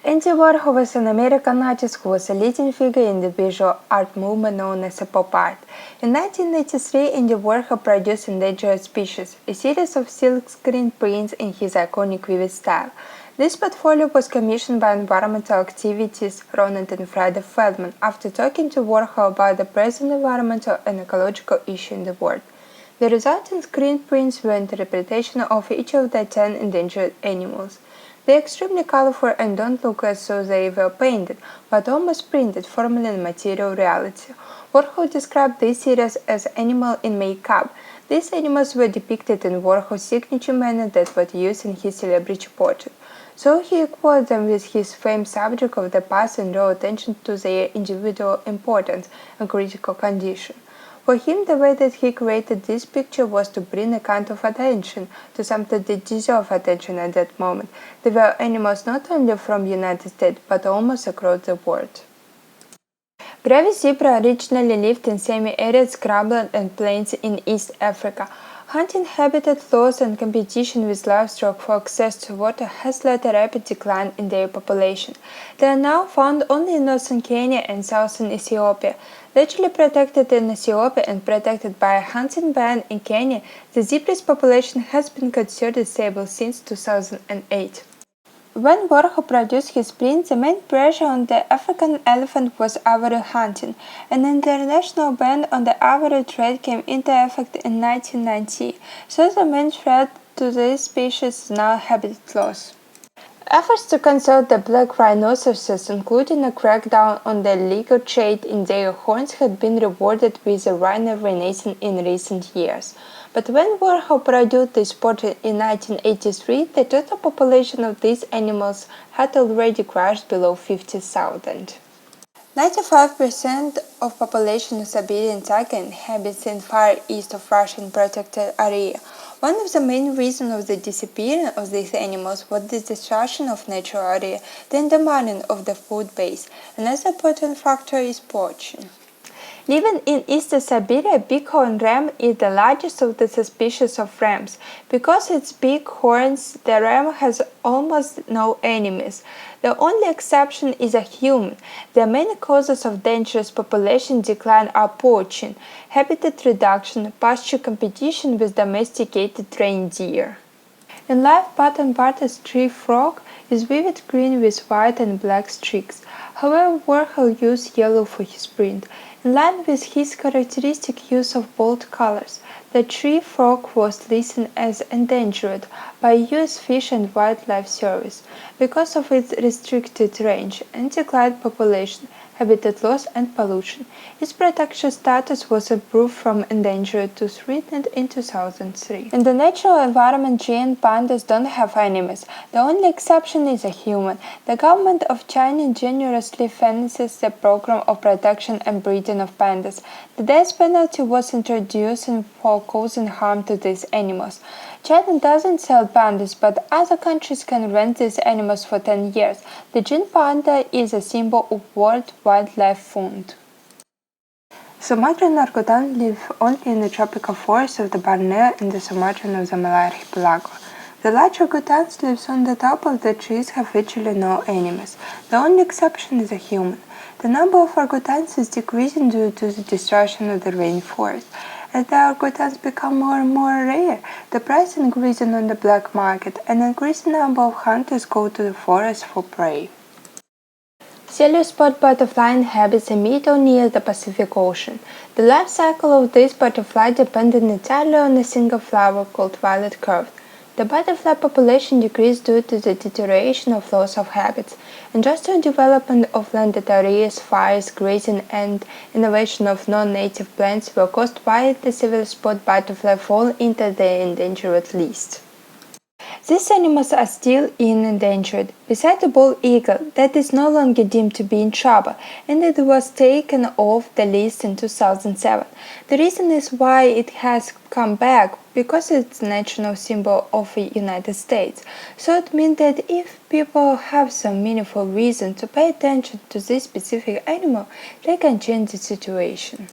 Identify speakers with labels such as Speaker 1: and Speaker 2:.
Speaker 1: Andy Warhol was an American artist who was a leading figure in the visual art movement known as pop art. In 1983, Andy Warhol produced Endangered Species, a series of silkscreen prints in his iconic vivid style. This portfolio was commissioned by environmental activists Ronald and Frieda Feldman after talking to Warhol about the present environmental and ecological issue in the world. The resulting screen prints were an interpretation of each of the 10 endangered animals. They're extremely colorful and don't look as though they were painted, but almost printed, forming a material reality. Warhol described this series as animal in makeup. These animals were depicted in Warhol's signature manner that was used in his celebrity portrait. So he equated them with his famed subject of the past and drew attention to their individual importance and critical condition. For him, the way that he created this picture was to bring a kind of attention to something that deserved attention at that moment. They were animals not only from the United States, but almost across the world. Gravy zebra originally lived in semi-arid scrubland and plains in East Africa. Hunting habitat loss and competition with livestock for access to water has led a rapid decline in their population. They are now found only in northern Kenya and southern Ethiopia. Largely protected in Ethiopia and protected by a hunting ban in Kenya, the zebra's population has been considered stable since 2008. When Warhol produced his prints, the main pressure on the African elephant was ivory hunting. An international ban on the ivory trade came into effect in 1990, so the main threat to this species is now habitat loss. Efforts to conserve the black rhinoceroses, including a crackdown on the illegal trade in their horns, had been rewarded with a rhino renaissance in recent years. But when Warhol produced this portrait in 1983, the total population of these animals had already crashed below 50,000. 95% of population of Siberian tiger inhabits in far east of Russian protected area. One of the main reasons of the disappearance of these animals was the destruction of natural area, the undermining of the food base. Another important factor is poaching. Living in eastern Siberia, bighorn ram is the largest of the species of rams. Because of its big horns, the ram has almost no enemies. The only exception is a human. The main causes of dangerous population decline are poaching, habitat reduction, pasture competition with domesticated reindeer. In life, button bart's tree frog is vivid green with white and black streaks. However, Warhol used yellow for his print. In line with his characteristic use of bold colors, the tree frog was listed as endangered by U.S. Fish and Wildlife Service because of its restricted range and declined population, habitat loss, and pollution. Its protection status was improved from endangered to threatened in 2003. In the natural environment, giant pandas don't have enemies. The only exception is a human. The government of China generously finances the program of protection and breeding of pandas. The death penalty was introduced for causing harm to these animals. China doesn't sell pandas, but other countries can rent these animals for 10 years. The giant panda is a symbol of World Wildlife Fund. Sumatran orangutan live only in the tropical forests of the Borneo and the Sumatran of the Malay Archipelago. The large orangutans live on the top of the trees have virtually no enemies. The only exception is a human. The number of orangutans is decreasing due to the destruction of the rainforest. As the orangutans become more and more rare, the price is increasing on the black market, and an increasing number of hunters go to the forest for prey. Yellow spot butterfly inhabits a meadow near the Pacific Ocean. The life cycle of this butterfly depends entirely on a single flower called violet curve. The butterfly population decreased due to the deterioration of loss of habits, industrial development of landed areas, fires, grazing, and innovation of non-native plants were caused by the silver spot butterfly fall into the endangered list. These animals are still endangered, besides the bald eagle that is no longer deemed to be in trouble, and it was taken off the list in 2007. The reason is why it has come back, because it's a national symbol of the United States. So it means that if people have some meaningful reason to pay attention to this specific animal, they can change the situation.